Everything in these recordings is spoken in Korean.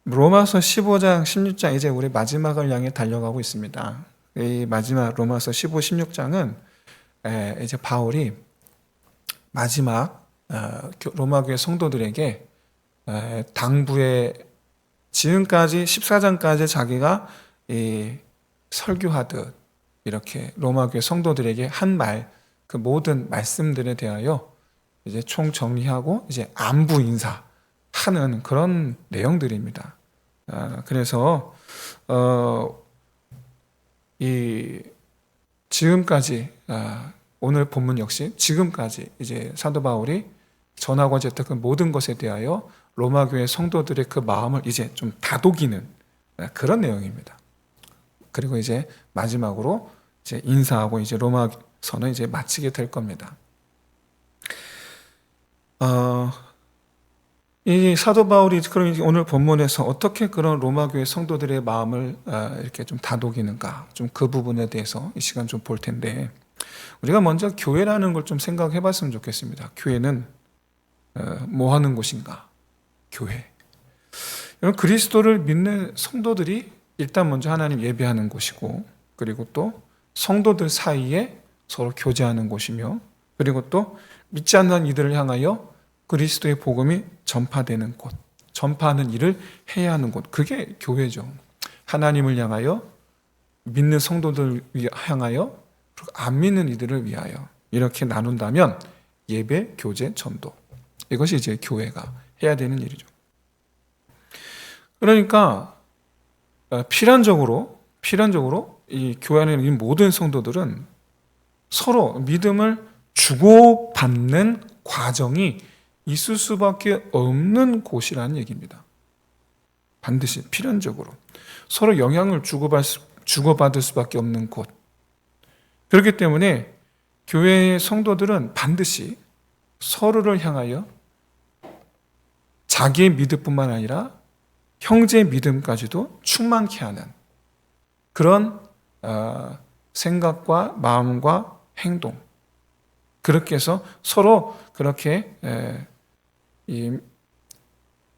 로마서 15장, 16장 이제 우리 마지막을 향해 달려가고 있습니다. 이 마지막 로마서 15, 16장은 이제 바울이 마지막 로마 교회 성도들에게 당부에 지금까지 14장까지 자기가 설교하듯 이렇게 로마 교회 성도들에게 한 말, 그 모든 말씀들에 대하여 이제 총 정리하고 이제 안부 인사하는 그런 내용들입니다. 그래서 이 지금까지 오늘 본문 역시 지금까지 이제 사도 바울이 전하고 했던 그 모든 것에 대하여 로마 교회 성도들의 그 마음을 이제 좀 다독이는 그런 내용입니다. 그리고 이제 마지막으로 이제 인사하고 이제 로마서는 이제 마치게 될 겁니다. 이 사도 바울이 그럼 오늘 본문에서 어떻게 그런 로마 교회 성도들의 마음을 이렇게 좀 다독이는가, 좀 그 부분에 대해서 이 시간 좀 볼 텐데, 우리가 먼저 교회라는 걸 좀 생각해 봤으면 좋겠습니다. 교회는 뭐 하는 곳인가? 교회. 여러분, 그리스도를 믿는 성도들이 일단 먼저 하나님 예배하는 곳이고, 그리고 또 성도들 사이에 서로 교제하는 곳이며, 그리고 또 믿지 않는 이들을 향하여 그리스도의 복음이 전파되는 곳, 전파하는 일을 해야 하는 곳, 그게 교회죠. 하나님을 향하여, 믿는 성도들 향하여, 그리고 안 믿는 이들을 위하여 이렇게 나눈다면 예배, 교제, 전도, 이것이 이제 교회가 해야 되는 일이죠. 그러니까 필연적으로 이 교회 안에 있는 모든 성도들은 서로 믿음을 주고받는 과정이 있을 수밖에 없는 곳이라는 얘기입니다. 반드시 필연적으로 서로 영향을 주고받을 수밖에 없는 곳. 그렇기 때문에 교회의 성도들은 반드시 서로를 향하여 자기의 믿음뿐만 아니라 형제의 믿음까지도 충만케 하는 그런 생각과 마음과 행동, 그렇게 해서 서로 그렇게 이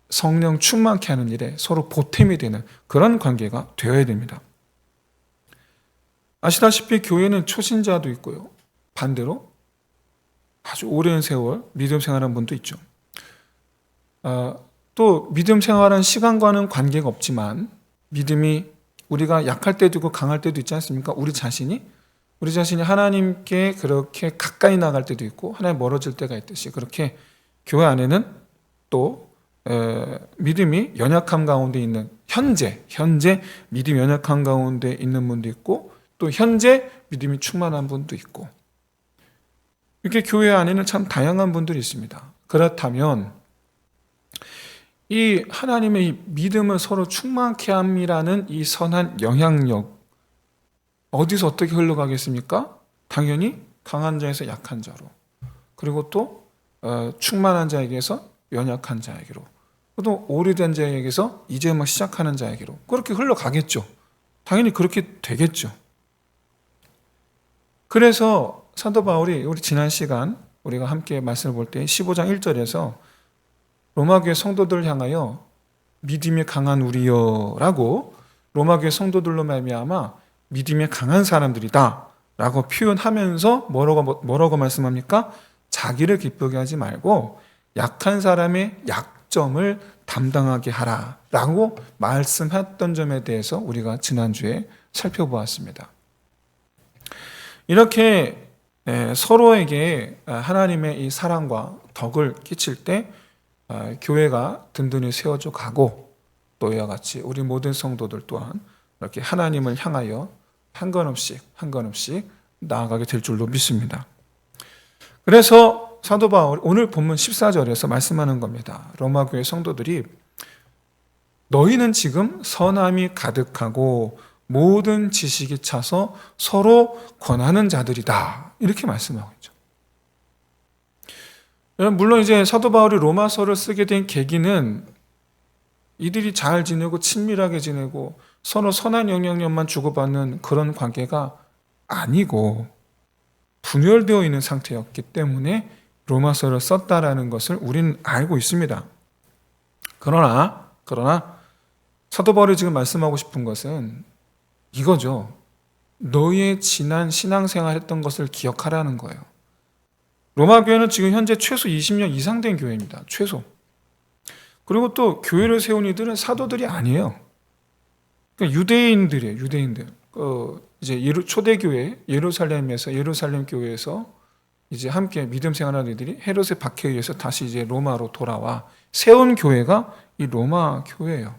성령 충만케 하는 일에 서로 보탬이 되는 그런 관계가 되어야 됩니다. 아시다시피 교회는 초신자도 있고요, 반대로 아주 오랜 세월 믿음 생활한 분도 있죠. 또 믿음 생활한 시간과는 관계가 없지만 믿음이 우리가 약할 때도 있고 강할 때도 있지 않습니까? 우리 자신이 하나님께 그렇게 가까이 나갈 때도 있고 하나님 멀어질 때가 있듯이, 그렇게 교회 안에는 또 믿음이 연약함 가운데 있는 현재 믿음이 연약함 가운데 있는 분도 있고, 또 현재 믿음이 충만한 분도 있고, 이렇게 교회 안에는 참 다양한 분들이 있습니다. 그렇다면 이 하나님의 이 믿음을 서로 충만케 함이라는 이 선한 영향력, 어디서 어떻게 흘러가겠습니까? 당연히 강한 자에서 약한 자로, 그리고 또 충만한 자에게서 연약한 자에게로, 또 오래된 자에게서 이제 막 시작하는 자에게로 그렇게 흘러가겠죠. 당연히 그렇게 되겠죠. 그래서 사도 바울이 우리 지난 시간 우리가 함께 말씀을 볼 때 15장 1절에서 로마교회 성도들을 향하여 믿음이 강한 우리여라고, 로마교회 성도들로 말미암아 믿음이 강한 사람들이다 라고 표현하면서 뭐라고 말씀합니까? 자기를 기쁘게 하지 말고 약한 사람의 약점을 담당하게 하라 라고 말씀했던 점에 대해서 우리가 지난주에 살펴보았습니다. 이렇게 서로에게 하나님의 이 사랑과 덕을 끼칠 때 교회가 든든히 세워져 가고, 또 이와 같이 우리 모든 성도들 또한 이렇게 하나님을 향하여 한 걸음씩 나아가게 될 줄로 믿습니다. 그래서 사도 바울 오늘 본문 14절에서 말씀하는 겁니다. 로마 교회 성도들이 너희는 지금 선함이 가득하고 모든 지식이 차서 서로 권하는 자들이다, 이렇게 말씀하고 있죠. 물론 이제 사도 바울이 로마서를 쓰게 된 계기는 이들이 잘 지내고 친밀하게 지내고 서로 선한 영향력만 주고받는 그런 관계가 아니고 분열되어 있는 상태였기 때문에 로마서를 썼다라는 것을 우리는 알고 있습니다. 그러나 사도 바울이 지금 말씀하고 싶은 것은 이거죠. 너희의 지난 신앙생활 했던 것을 기억하라는 거예요. 로마 교회는 지금 현재 최소 20년 이상 된 교회입니다. 최소. 그리고 또 교회를 세운 이들은 사도들이 아니에요. 그러니까 유대인들이에요. 유대인들. 이제 초대교회 예루살렘에서 예루살렘 교회에서 이제 함께 믿음 생활하는 이들이 헤롯의 박해에 의해서 다시 이제 로마로 돌아와 세운 교회가 이 로마 교회예요.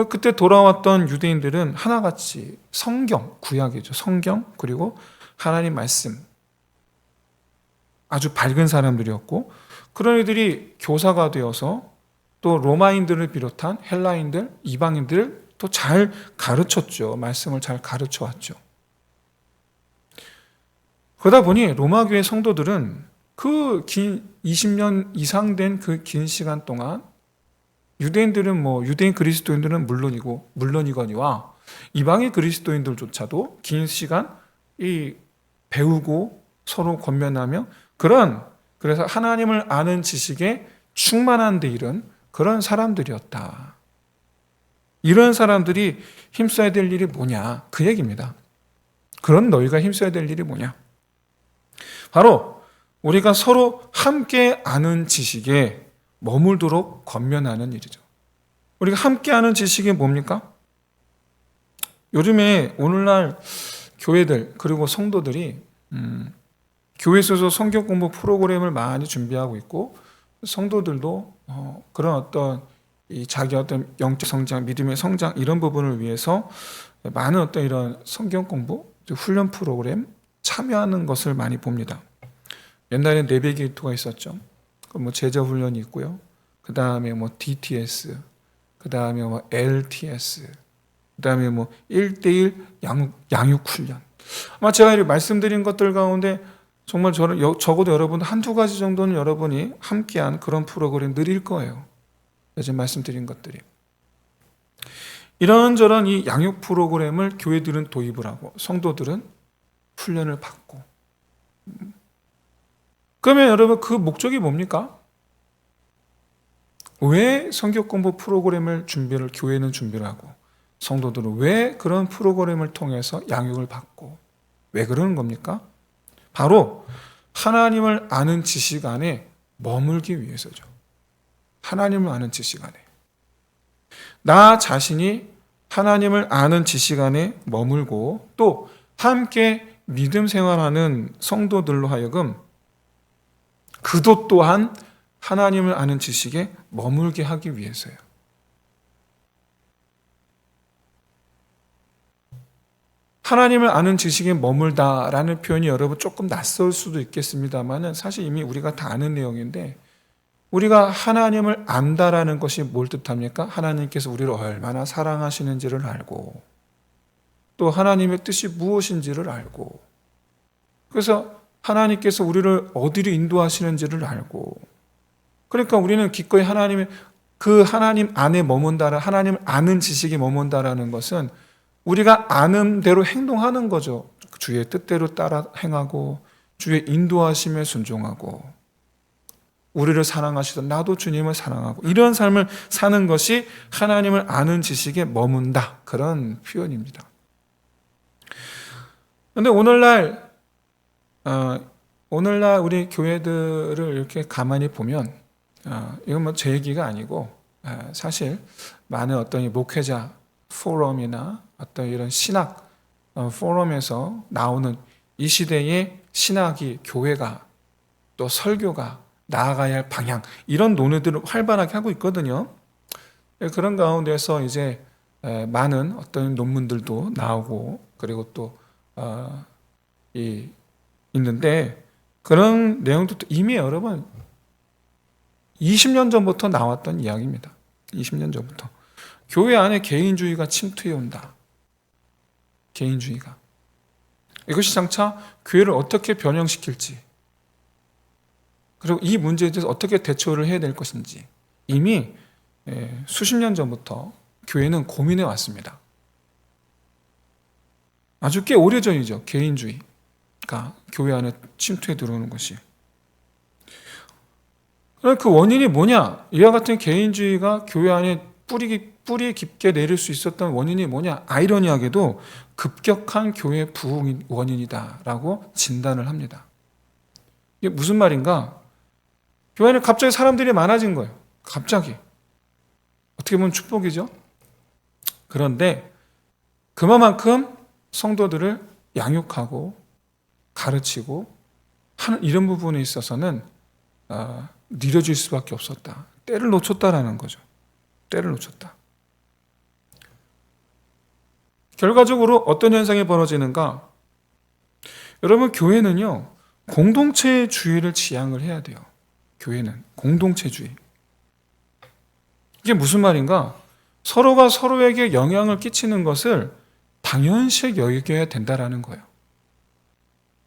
그때 돌아왔던 유대인들은 하나같이 성경, 구약이죠. 성경 그리고 하나님 말씀 아주 밝은 사람들이었고 그런 이들이 교사가 되어서 또 로마인들을 비롯한 헬라인들, 이방인들을 또 잘 가르쳤죠. 말씀을 잘 가르쳐 왔죠. 그러다 보니 로마 교회 성도들은 그 긴 20년 이상 된 그 긴 시간 동안 유대인들은 유대인 그리스도인들은 물론이거니와 이방인 그리스도인들조차도 긴 시간 배우고 서로 권면하며 그래서 하나님을 아는 지식에 충만한 데 이른 그런 사람들이었다. 이런 사람들이 힘써야 될 일이 뭐냐? 그 얘기입니다. 그런 너희가 힘써야 될 일이 뭐냐? 바로 우리가 서로 함께 아는 지식에 머물도록 권면하는 일이죠. 우리가 함께 아는 지식이 뭡니까? 요즘에 오늘날 교회들 그리고 성도들이 교회에서 성경 공부 프로그램을 많이 준비하고 있고 성도들도 그런 어떤 자기 어떤 영적 성장, 믿음의 성장 이런 부분을 위해서 많은 어떤 이런 성경 공부, 훈련 프로그램 참여하는 것을 많이 봅니다. 옛날에 내비게이터가 있었죠. 제자 훈련이 있고요. 그 다음에 DTS, 그 다음에 LTS, 그 다음에 1대1 양육 훈련. 아마 제가 이렇게 말씀드린 것들 가운데 정말 적어도 여러분 한두 가지 정도는 여러분이 함께한 그런 프로그램들일 거예요. 요즘 말씀드린 것들이. 이런저런 이 양육 프로그램을 교회들은 도입을 하고 성도들은 훈련을 받고. 그러면 여러분 그 목적이 뭡니까? 왜 성경 공부 프로그램을 교회는 준비를 하고 성도들은 왜 그런 프로그램을 통해서 양육을 받고 왜 그러는 겁니까? 바로 하나님을 아는 지식 안에 머물기 위해서죠. 하나님을 아는 지식 안에. 나 자신이 하나님을 아는 지식 안에 머물고 또 함께 믿음 생활하는 성도들로 하여금 그도 또한 하나님을 아는 지식에 머물게 하기 위해서요. 하나님을 아는 지식에 머물다라는 표현이 여러분 조금 낯설 수도 있겠습니다만 사실 이미 우리가 다 아는 내용인데 우리가 하나님을 안다라는 것이 뭘 뜻합니까? 하나님께서 우리를 얼마나 사랑하시는지를 알고 또 하나님의 뜻이 무엇인지를 알고 그래서 하나님께서 우리를 어디로 인도하시는지를 알고 그러니까 우리는 기꺼이 하나님 안에 머문다라 하나님을 아는 지식에 머문다라는 것은 우리가 아는 대로 행동하는 거죠. 주의 뜻대로 따라 행하고 주의 인도하심에 순종하고 우리를 사랑하시던 나도 주님을 사랑하고 이런 삶을 사는 것이 하나님을 아는 지식에 머문다. 그런 표현입니다. 그런데 오늘날 우리 교회들을 이렇게 가만히 보면 이건 제 얘기가 아니고 사실 많은 어떤 이 목회자 포럼이나 어떤 이런 신학 포럼에서 나오는 이 시대의 신학이 교회가 또 설교가 나아가야 할 방향 이런 논의들을 활발하게 하고 있거든요. 그런 가운데서 이제 많은 어떤 논문들도 나오고 그리고 또 있는데 그런 내용도 이미 여러분 20년 전부터 나왔던 이야기입니다. 20년 전부터 교회 안에 개인주의가 침투해 온다. 개인주의가 이것이 장차 교회를 어떻게 변형시킬지 그리고 이 문제에 대해서 어떻게 대처를 해야 될 것인지 이미 수십 년 전부터 교회는 고민해 왔습니다. 아주 꽤 오래전이죠. 개인주의가 교회 안에 침투해 들어오는 것이. 그 원인이 뭐냐? 이와 같은 개인주의가 교회 안에 뿌리 깊게 내릴 수 있었던 원인이 뭐냐? 아이러니하게도 급격한 교회 부흥이 원인이다라고 진단을 합니다. 이게 무슨 말인가? 교회는 갑자기 사람들이 많아진 거예요. 갑자기. 어떻게 보면 축복이죠. 그런데 그만큼 성도들을 양육하고 가르치고 하는 이런 부분에 있어서는 느려질 수밖에 없었다. 때를 놓쳤다라는 거죠. 때를 놓쳤다. 결과적으로 어떤 현상이 벌어지는가? 여러분, 교회는요, 공동체주의를 지향을 해야 돼요. 교회는 공동체주의. 이게 무슨 말인가? 서로가 서로에게 영향을 끼치는 것을 당연시 여겨야 된다라는 거예요.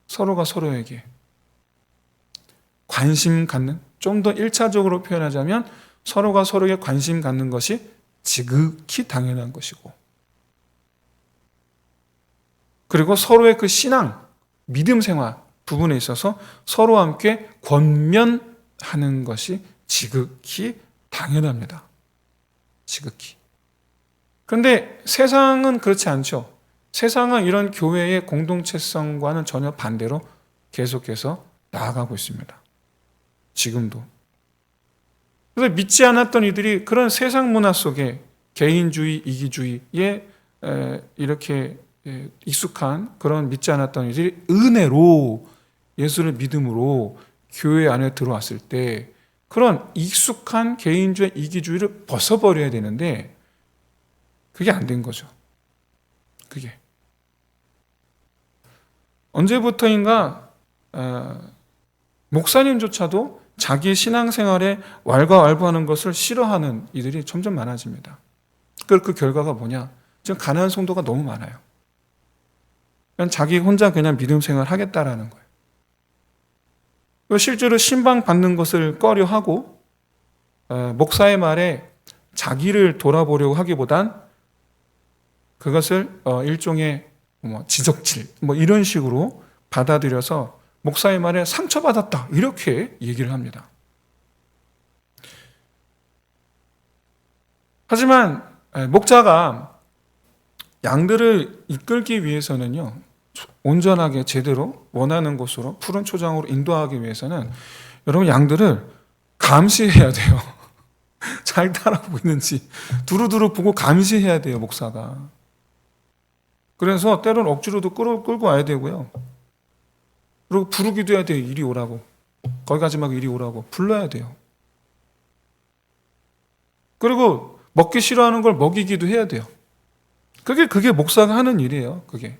서로가 서로에게 관심 갖는, 좀 더 1차적으로 표현하자면 서로가 서로에게 관심 갖는 것이 지극히 당연한 것이고, 그리고 서로의 그 신앙, 믿음 생활 부분에 있어서 서로와 함께 권면하는 것이 지극히 당연합니다. 지극히. 그런데 세상은 그렇지 않죠. 세상은 이런 교회의 공동체성과는 전혀 반대로 계속해서 나아가고 있습니다. 지금도. 그래서 믿지 않았던 이들이 그런 세상 문화 속에 개인주의, 이기주의에 이렇게 익숙한 그런 믿지 않았던 이들이 은혜로 예수를 믿음으로 교회 안에 들어왔을 때 그런 익숙한 개인주의, 이기주의를 벗어버려야 되는데 그게 안 된 거죠. 그게. 언제부터인가 목사님조차도 자기 신앙생활에 왈가왈부하는 것을 싫어하는 이들이 점점 많아집니다. 그 결과가 뭐냐? 지금 가난한 성도가 너무 많아요. 그냥 자기 혼자 그냥 믿음 생활 하겠다라는 거예요. 실제로 신방 받는 것을 꺼려하고 목사의 말에 자기를 돌아보려고 하기보단 그것을 일종의 지적질 이런 식으로 받아들여서 목사의 말에 상처받았다 이렇게 얘기를 합니다. 하지만 목자가 양들을 이끌기 위해서는요, 온전하게 제대로 원하는 곳으로 푸른 초장으로 인도하기 위해서는 여러분 양들을 감시해야 돼요. 잘 따라오고 있는지 두루두루 보고 감시해야 돼요, 목사가. 그래서 때로는 억지로도 끌고 와야 되고요. 그리고 부르기도 해야 돼요. 이리 오라고. 거기 가지 말고 이리 오라고. 불러야 돼요. 그리고 먹기 싫어하는 걸 먹이기도 해야 돼요. 그게 목사가 하는 일이에요. 그게.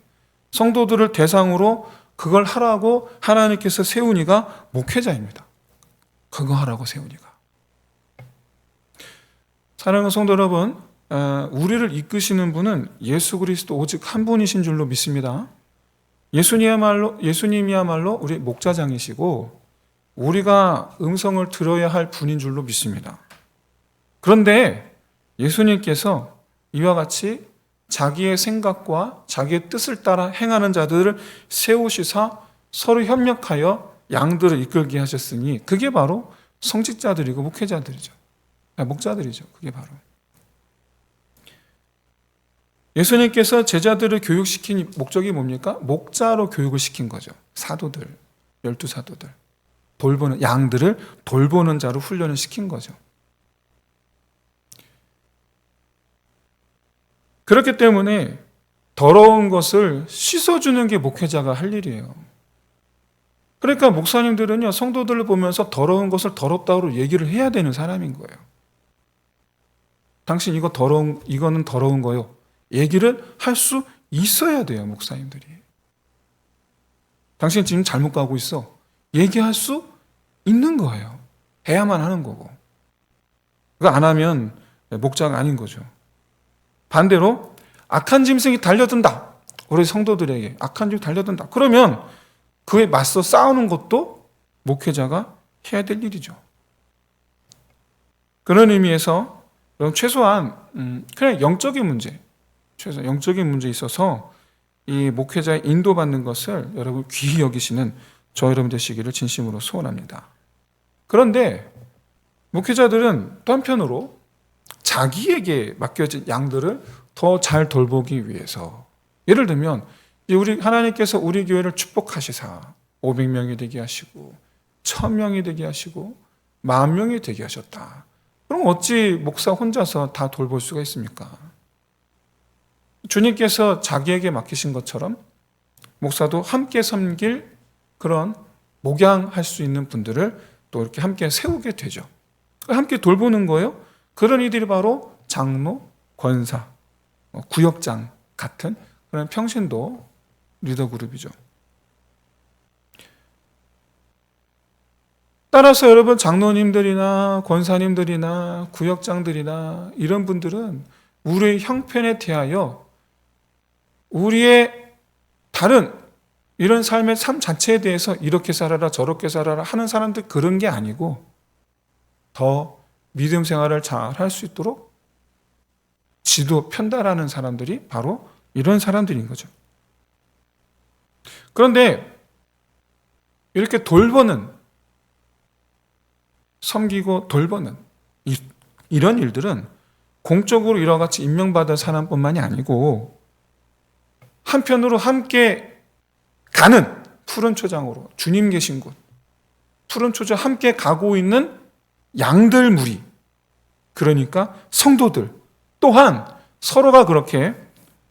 성도들을 대상으로 그걸 하라고 하나님께서 세우니가 목회자입니다. 그거 하라고 세우니가. 사랑하는 성도 여러분, 우리를 이끄시는 분은 예수 그리스도 오직 한 분이신 줄로 믿습니다. 예수님이야말로 우리 목자장이시고 우리가 음성을 들어야 할 분인 줄로 믿습니다. 그런데 예수님께서 이와 같이 자기의 생각과 자기의 뜻을 따라 행하는 자들을 세우시사 서로 협력하여 양들을 이끌게 하셨으니 그게 바로 성직자들이고 목회자들이죠. 목자들이죠. 그게 바로. 예수님께서 제자들을 교육시킨 목적이 뭡니까? 목자로 교육을 시킨 거죠. 사도들, 12사도들. 양들을 돌보는 자로 훈련을 시킨 거죠. 그렇기 때문에 더러운 것을 씻어주는 게 목회자가 할 일이에요. 그러니까 목사님들은요, 성도들을 보면서 더러운 것을 더럽다고 얘기를 해야 되는 사람인 거예요. 당신 이거는 더러운 거요. 얘기를 할 수 있어야 돼요, 목사님들이. 당신 지금 잘못 가고 있어. 얘기할 수 있는 거예요. 해야만 하는 거고. 그거 안 하면 목자가 아닌 거죠. 반대로 악한 짐승이 달려든다. 우리 성도들에게 악한 짐승이 달려든다. 그러면 그에 맞서 싸우는 것도 목회자가 해야 될 일이죠. 그런 의미에서 최소한 그냥 영적인 문제에 있어서 이 목회자의 인도받는 것을 여러분 귀히 여기시는 저 여러분 되시기를 진심으로 소원합니다. 그런데 목회자들은 또 한편으로 자기에게 맡겨진 양들을 더 잘 돌보기 위해서, 예를 들면 우리 하나님께서 우리 교회를 축복하시사 500명이 되게 하시고 1000명이 되게 하시고 10,000명이 되게 하셨다. 그럼 어찌 목사 혼자서 다 돌볼 수가 있습니까? 주님께서 자기에게 맡기신 것처럼 목사도 함께 섬길 그런 목양할 수 있는 분들을 또 이렇게 함께 세우게 되죠. 함께 돌보는 거예요. 그런 이들이 바로 장로, 권사, 구역장 같은 그런 평신도 리더 그룹이죠. 따라서 여러분, 장로님들이나 권사님들이나 구역장들이나 이런 분들은 우리의 형편에 대하여 우리의 다른 이런 삶의 삶 자체에 대해서 이렇게 살아라 저렇게 살아라 하는 사람들, 그런 게 아니고 더 믿음 생활을 잘 할 수 있도록 지도 편달하는 사람들이 바로 이런 사람들인 거죠. 그런데 이렇게 돌보는, 섬기고 돌보는 이런 일들은 공적으로 이와 같이 임명받은 사람뿐만이 아니고 한편으로 함께 가는 푸른 초장으로, 주님 계신 곳 푸른 초장 함께 가고 있는 양들 무리, 그러니까 성도들 또한 서로가 그렇게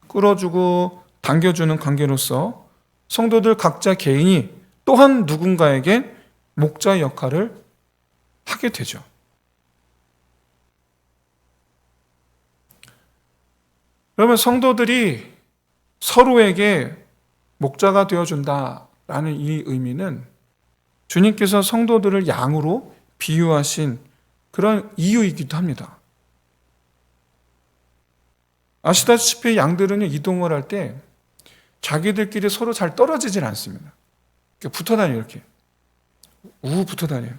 끌어주고 당겨주는 관계로서 성도들 각자 개인이 또한 누군가에게 목자 역할을 하게 되죠. 그러면 성도들이 서로에게 목자가 되어준다라는 이 의미는 주님께서 성도들을 양으로 비유하신 그런 이유이기도 합니다. 아시다시피 양들은 이동을 할 때 자기들끼리 서로 잘 떨어지질 않습니다. 붙어 다녀요. 이렇게 붙어 다녀요.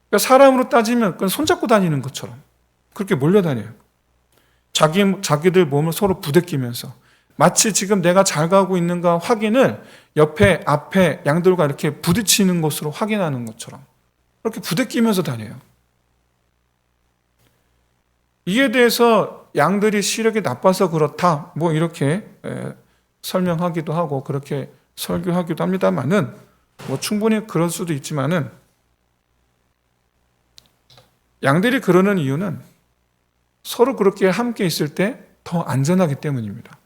그러니까 사람으로 따지면 그건 손잡고 다니는 것처럼 그렇게 몰려다녀요. 자기들 몸을 서로 부대끼면서 마치 지금 내가 잘 가고 있는가 확인을 옆에 앞에 양들과 이렇게 부딪히는 것으로 확인하는 것처럼 그렇게 부대끼면서 다녀요. 이에 대해서 양들이 시력이 나빠서 그렇다 뭐 이렇게 설명하기도 하고 그렇게 설교하기도 합니다만은 뭐 충분히 그럴 수도 있지만은 양들이 그러는 이유는 서로 그렇게 함께 있을 때 더 안전하기 때문입니다.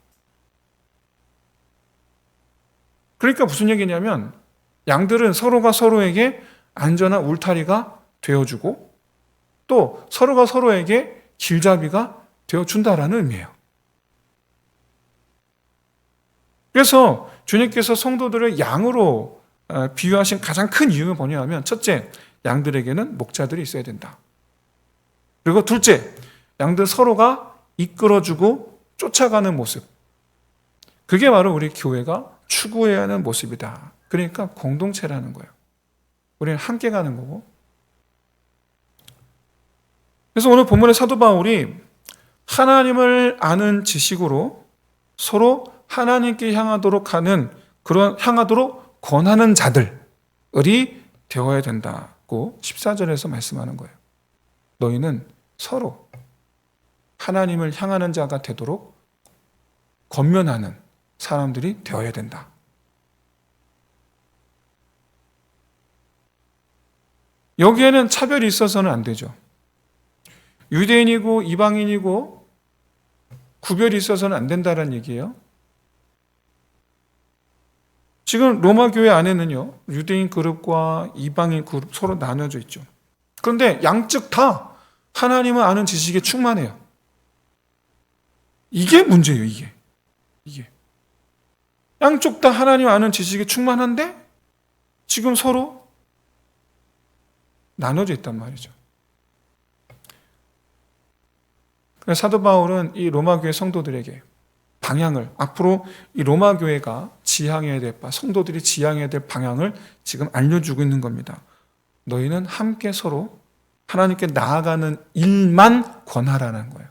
그러니까 무슨 얘기냐면 양들은 서로가 서로에게 안전한 울타리가 되어주고 또 서로가 서로에게 길잡이가 되어준다라는 의미예요. 그래서 주님께서 성도들을 양으로 비유하신 가장 큰 이유는 뭐냐면, 첫째, 양들에게는 목자들이 있어야 된다. 그리고 둘째, 양들 서로가 이끌어주고 쫓아가는 모습. 그게 바로 우리 교회가 추구해야 하는 모습이다. 그러니까 공동체라는 거예요. 우리는 함께 가는 거고. 그래서 오늘 본문의 사도 바울이 하나님을 아는 지식으로 서로 하나님께 향하도록 권하는 자들이 되어야 된다고 14절에서 말씀하는 거예요. 너희는 서로 하나님을 향하는 자가 되도록 권면하는 사람들이 되어야 된다. 여기에는 차별이 있어서는 안 되죠. 유대인이고 이방인이고 구별이 있어서는 안 된다는 얘기예요. 지금 로마 교회 안에는요, 유대인 그룹과 이방인 그룹 서로 나눠져 있죠. 그런데 양측 다 하나님을 아는 지식에 충만해요. 이게 문제예요, 이게. 양쪽 다 하나님 아는 지식에 충만한데 지금 서로 나눠져 있단 말이죠. 그래서 사도 바울은 이 로마 교회 성도들에게 방향을, 앞으로 이 로마 교회가 지향해야 될 성도들이 지향해야 될 방향을 지금 알려주고 있는 겁니다. 너희는 함께 서로 하나님께 나아가는 일만 권하라는 거예요.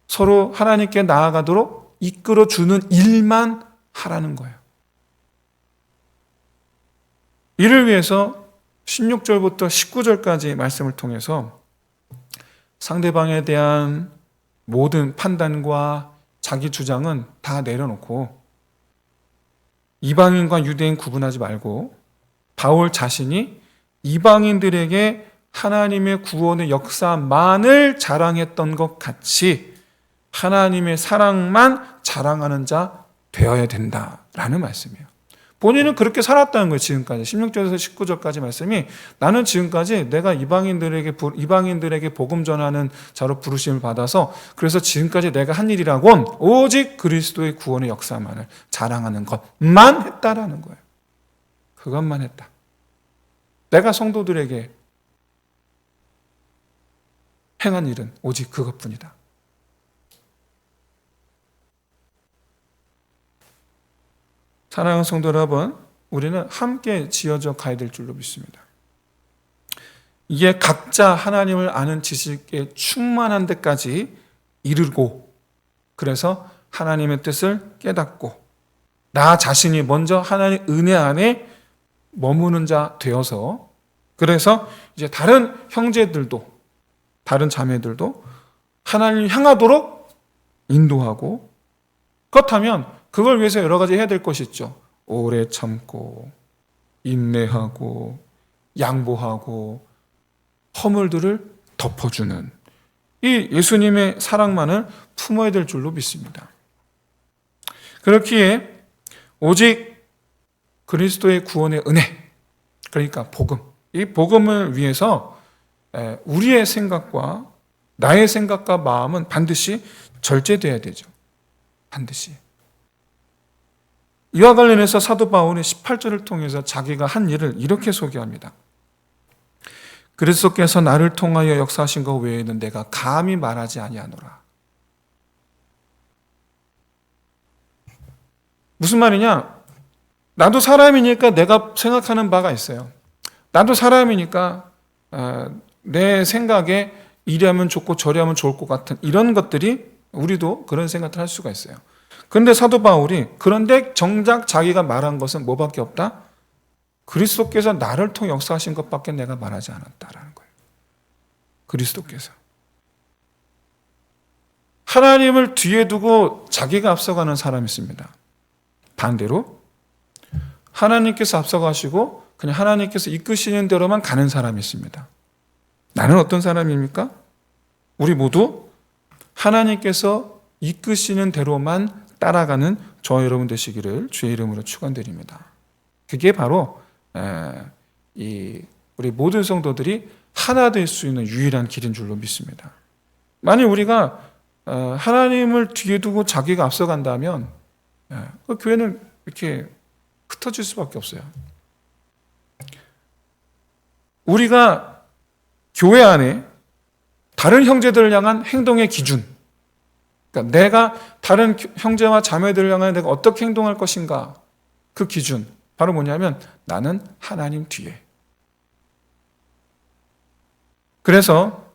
서로 하나님께 나아가도록 이끌어주는 일만 하라는 거예요. 이를 위해서 16절부터 19절까지 말씀을 통해서 상대방에 대한 모든 판단과 자기 주장은 다 내려놓고 이방인과 유대인 구분하지 말고 바울 자신이 이방인들에게 하나님의 구원의 역사만을 자랑했던 것 같이 하나님의 사랑만 자랑하는 자 되어야 된다라는 말씀이에요. 본인은 그렇게 살았다는 거예요. 지금까지 16절에서 19절까지 말씀이 나는 지금까지 내가 이방인들에게 복음 전하는 자로 부르심을 받아서 그래서 지금까지 내가 한 일이라곤 오직 그리스도의 구원의 역사만을 자랑하는 것만 했다라는 거예요. 그것만 했다. 내가 성도들에게 행한 일은 오직 그것뿐이다. 사랑하는 성도 여러분, 우리는 함께 지어져 가야 될 줄로 믿습니다. 이게 각자 하나님을 아는 지식에 충만한 데까지 이르고 그래서 하나님의 뜻을 깨닫고 나 자신이 먼저 하나님의 은혜 안에 머무는 자 되어서 그래서 이제 다른 형제들도 다른 자매들도 하나님을 향하도록 인도하고 그렇다면 그걸 위해서 여러 가지 해야 될 것이 있죠. 오래 참고 인내하고 양보하고 허물들을 덮어주는 이 예수님의 사랑만을 품어야 될 줄로 믿습니다. 그렇기에 오직 그리스도의 구원의 은혜 그러니까 복음 이 복음을 위해서 우리의 생각과 나의 생각과 마음은 반드시 절제돼야 되죠. 반드시. 이와 관련해서 사도 바울이 18절을 통해서 자기가 한 일을 이렇게 소개합니다. 그리스도께서 나를 통하여 역사하신 것 외에는 내가 감히 말하지 아니하노라. 무슨 말이냐? 나도 사람이니까 내가 생각하는 바가 있어요. 나도 사람이니까 내 생각에 이리 하면 좋고 저리 하면 좋을 것 같은 이런 것들이 우리도 그런 생각을 할 수가 있어요. 그런데 사도 바울이 그런데 정작 자기가 말한 것은 뭐밖에 없다? 그리스도께서 나를 통해 역사하신 것밖에 내가 말하지 않았다라는 거예요. 그리스도께서. 하나님을 뒤에 두고 자기가 앞서가는 사람이 있습니다. 반대로 하나님께서 앞서가시고 그냥 하나님께서 이끄시는 대로만 가는 사람이 있습니다. 나는 어떤 사람입니까? 우리 모두 하나님께서 이끄시는 대로만 따라가는 저와 여러분 되시기를 주의 이름으로 축원드립니다. 그게 바로 우리 모든 성도들이 하나 될 수 있는 유일한 길인 줄로 믿습니다. 만약 우리가 하나님을 뒤에 두고 자기가 앞서간다면 그 교회는 이렇게 흩어질 수밖에 없어요. 우리가 교회 안에 다른 형제들을 향한 행동의 기준, 그러니까 내가 다른 형제와 자매들을 향해 내가 어떻게 행동할 것인가 그 기준 바로 뭐냐면 나는 하나님 뒤에. 그래서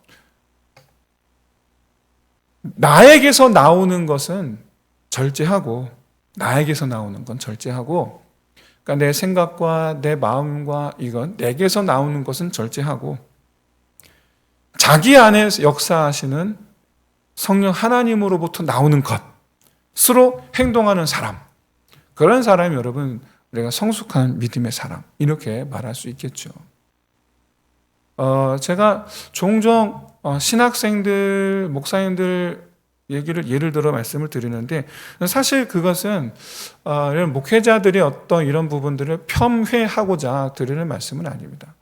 나에게서 나오는 것은 절제하고 나에게서 나오는 건 절제하고 그러니까 내 생각과 내 마음과 이건 내게서 나오는 것은 절제하고 자기 안에 역사하시는 성령 하나님으로부터 나오는 것으로 행동하는 사람 그런 사람이 여러분 우리가 성숙한 믿음의 사람 이렇게 말할 수 있겠죠. 제가 종종 신학생들 목사님들 얘기를 예를 들어 말씀을 드리는데 사실 그것은 이런 목회자들이 어떤 이런 부분들을 폄훼하고자 드리는 말씀은 아닙니다.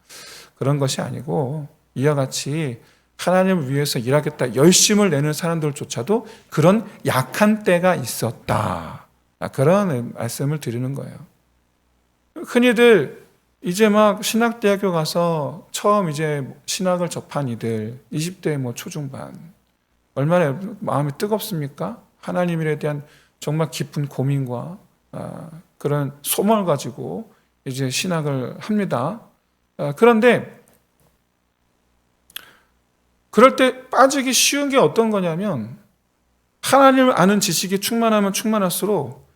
그런 것이 아니고 이와 같이 하나님을 위해서 일하겠다 열심을 내는 사람들조차도 그런 약한 때가 있었다. 그런 말씀을 드리는 거예요. 흔히들 이제 막 신학대학교 가서 처음 이제 신학을 접한 이들 20대 뭐 초중반 얼마나 마음이 뜨겁습니까? 하나님에 대한 정말 깊은 고민과 그런 소망을 가지고 이제 신학을 합니다. 그런데 그럴 때 빠지기 쉬운 게 어떤 거냐면 하나님을 아는 지식이 충만하면 충만할수록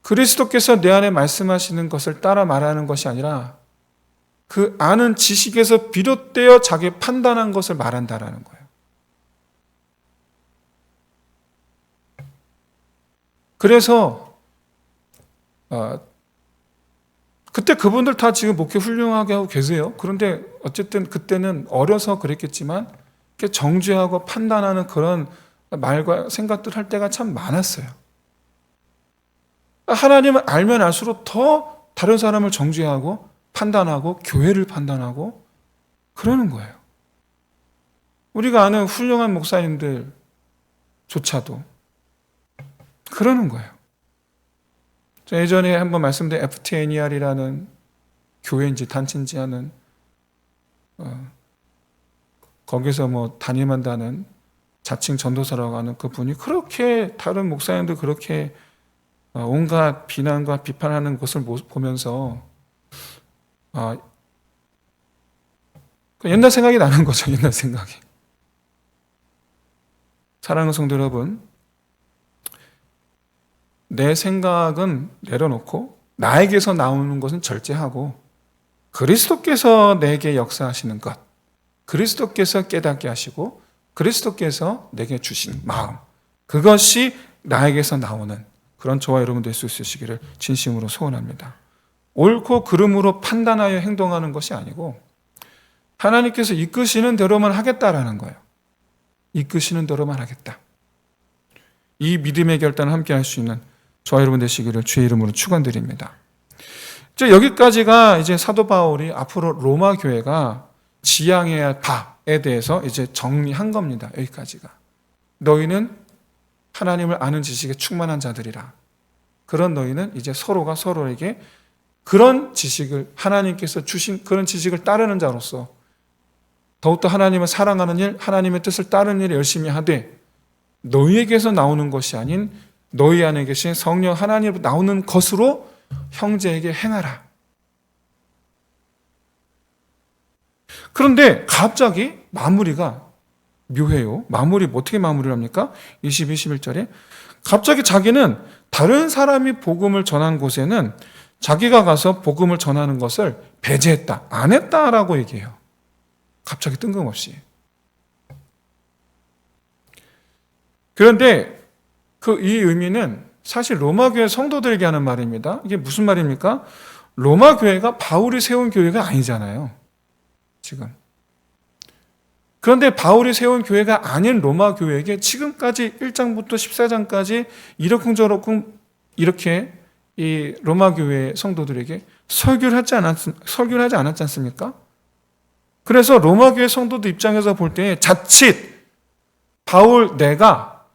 그리스도께서 내 안에 말씀하시는 것을 따라 말하는 것이 아니라 그 아는 지식에서 비롯되어 자기 판단한 것을 말한다라는 거예요. 그래서 그때 그분들 다 지금 목회 훌륭하게 하고 계세요. 그런데 어쨌든 그때는 어려서 그랬겠지만 이렇게 정죄하고 판단하는 그런 말과 생각들 할 때가 참 많았어요. 하나님을 알면 알수록 더 다른 사람을 정죄하고 판단하고 교회를 판단하고 그러는 거예요. 우리가 아는 훌륭한 목사님들조차도 그러는 거예요. 예전에 한번 말씀드린 FTNER이라는 교회인지 단체인지 하는 거기서 뭐 담임한다는 자칭 전도사라고 하는 그분이 그렇게 다른 목사님들 그렇게 온갖 비난과 비판하는 것을 보면서 옛날 생각이 나는 거죠. 옛날 생각이. 사랑하는 성도 여러분, 내 생각은 내려놓고 나에게서 나오는 것은 절제하고 그리스도께서 내게 역사하시는 것, 그리스도께서 깨닫게 하시고 그리스도께서 내게 주신 마음, 그것이 나에게서 나오는 그런 저와 여러분 될 수 있으시기를 진심으로 소원합니다. 옳고 그름으로 판단하여 행동하는 것이 아니고 하나님께서 이끄시는 대로만 하겠다라는 거예요. 이끄시는 대로만 하겠다. 이 믿음의 결단을 함께 할 수 있는 저와 여러분 되시기를 주의 이름으로 축원드립니다. 이제 여기까지가 이제 사도 바울이 앞으로 로마 교회가 지향해야 할 바에 대해서 이제 정리한 겁니다. 여기까지가. 너희는 하나님을 아는 지식에 충만한 자들이라. 그런 너희는 이제 서로가 서로에게 그런 지식을 하나님께서 주신 그런 지식을 따르는 자로서 더욱더 하나님을 사랑하는 일, 하나님의 뜻을 따르는 일을 열심히 하되 너희에게서 나오는 것이 아닌 너희 안에 계신 성령 하나님으로 나오는 것으로 형제에게 행하라. 그런데 갑자기 마무리가 묘해요. 어떻게 마무리를 합니까? 20, 21절에 갑자기 자기는 다른 사람이 복음을 전한 곳에는 자기가 가서 복음을 전하는 것을 배제했다, 안 했다라고 얘기해요. 갑자기 뜬금없이. 그런데 이 의미는 사실 로마 교회 성도들에게 하는 말입니다. 이게 무슨 말입니까? 로마 교회가 바울이 세운 교회가 아니잖아요. 지금. 그런데 바울이 세운 교회가 아닌 로마 교회에게 지금까지 1장부터 14장까지 이러쿵저러쿵 이렇게 이 로마 교회 성도들에게 설교를 하지 않았지 않습니까? 그래서 로마 교회 성도들 입장에서 볼 때 자칫 바울 내가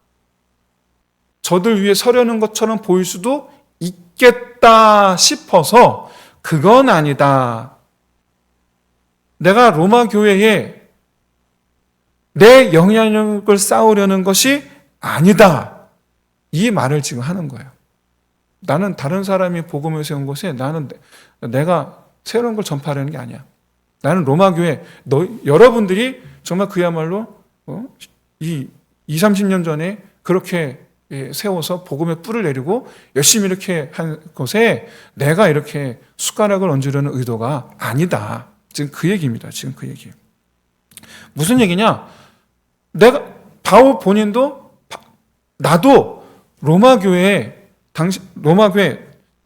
저들 위에 서려는 것처럼 보일 수도 있겠다 싶어서 그건 아니다. 내가 로마 교회에 내 영향력을 쌓으려는 것이 아니다. 이 말을 지금 하는 거예요. 나는 다른 사람이 복음을 세운 곳에 나는 내가 새로운 걸 전파하려는 게 아니야. 나는 로마 교회, 여러분들이 정말 그야말로 이 30년 전에 그렇게 세워서 복음의 뿔을 내리고 열심히 이렇게 한 것에 내가 이렇게 숟가락을 얹으려는 의도가 아니다. 지금 그 얘기입니다. 지금 그 얘기. 무슨 얘기냐? 바울 본인도 나도 로마 교회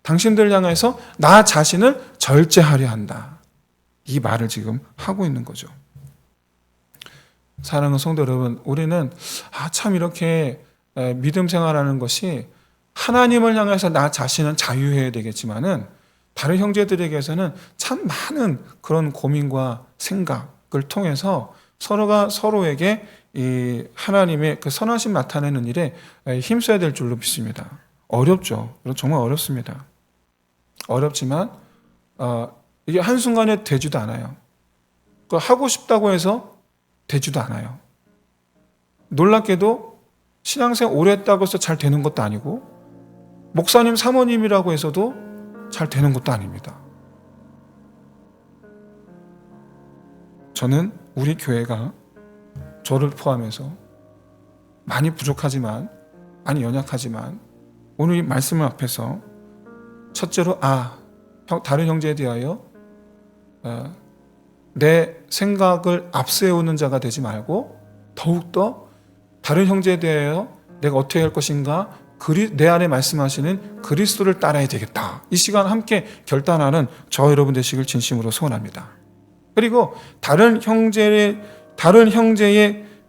당신들 향해서 나 자신을 절제하려 한다. 이 말을 지금 하고 있는 거죠. 사랑하는 성도 여러분, 우리는 참 이렇게 믿음 생활하는 것이 하나님을 향해서 나 자신은 자유해야 되겠지만은 다른 형제들에게서는 참 많은 그런 고민과 생각을 통해서 서로가 서로에게 이 하나님의 그 선하심 나타내는 일에 힘써야 될 줄로 믿습니다. 어렵죠. 정말 어렵습니다. 어렵지만 이게 한순간에 되지도 않아요. 하고 싶다고 해서 되지도 않아요. 놀랍게도 신앙생활 오래 했다고 해서 잘 되는 것도 아니고 목사님, 사모님이라고 해서도 잘 되는 것도 아닙니다. 저는 우리 교회가 저를 포함해서 많이 부족하지만, 많이 연약하지만 오늘 이 말씀 앞에서 첫째로 다른 형제에 대하여 내 생각을 앞세우는 자가 되지 말고 더욱더 다른 형제에 대하여 내가 어떻게 할 것인가 내 안에 말씀하시는 그리스도를 따라야 되겠다. 이 시간 함께 결단하는 저 여러분 되시길 진심으로 소원합니다. 그리고 다른 형제의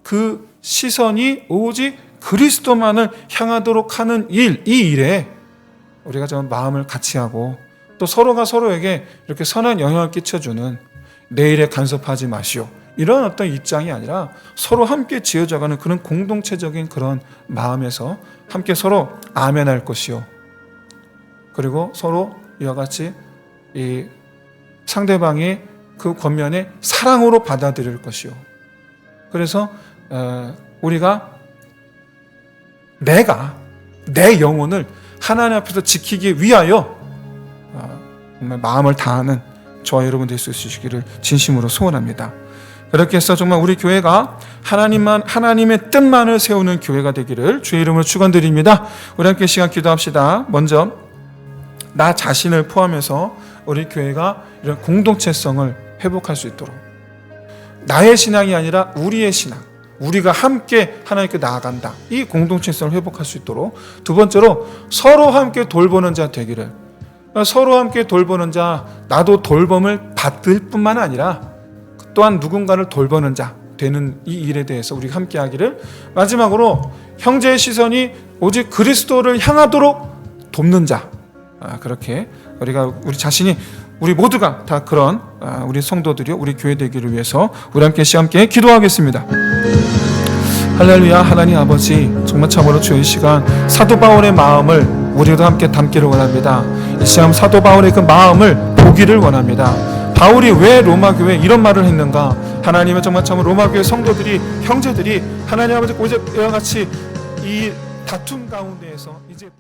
그 시선이 오직 그리스도만을 향하도록 하는 이 일에 우리가 좀 마음을 같이 하고 또 서로가 서로에게 이렇게 선한 영향을 끼쳐주는 내 일에 간섭하지 마시오. 이런 어떤 입장이 아니라 서로 함께 지어져가는 그런 공동체적인 그런 마음에서 함께 서로 아멘할 것이요. 그리고 서로 이와 같이 이 상대방의 그 권면에 사랑으로 받아들일 것이요. 그래서 우리가 내 영혼을 하나님 앞에서 지키기 위하여 정말 마음을 다하는 저와 여러분 될 수 있으시기를 진심으로 소원합니다. 그렇게 해서 정말 우리 교회가 하나님의 뜻만을 세우는 교회가 되기를 주의 이름으로 축원드립니다. 우리 함께 시간 기도합시다. 먼저 나 자신을 포함해서 우리 교회가 이런 공동체성을 회복할 수 있도록 나의 신앙이 아니라 우리의 신앙, 우리가 함께 하나님께 나아간다. 이 공동체성을 회복할 수 있도록 두 번째로 서로 함께 돌보는 자 되기를 서로 함께 돌보는 자, 나도 돌봄을 받을 뿐만 아니라 또한 누군가를 돌보는 자 되는 이 일에 대해서 우리가 함께 하기를 마지막으로 형제의 시선이 오직 그리스도를 향하도록 돕는 자 그렇게 우리 자신이 우리 모두가 다 그런 우리 성도들이 우리 교회 되기를 위해서 우리 함께 기도하겠습니다. 할렐루야. 하나님 아버지 정말 참으로 주의 시간 사도 바울의 마음을 우리도 함께 담기를 원합니다. 이 시간 사도 바울의 그 마음을 보기를 원합니다. 바울이 왜 로마 교회에 이런 말을 했는가? 하나님의 정말 참 로마 교회 성도들이 형제들이 하나님 아버지 이와 같이 이 다툼 가운데에서 이제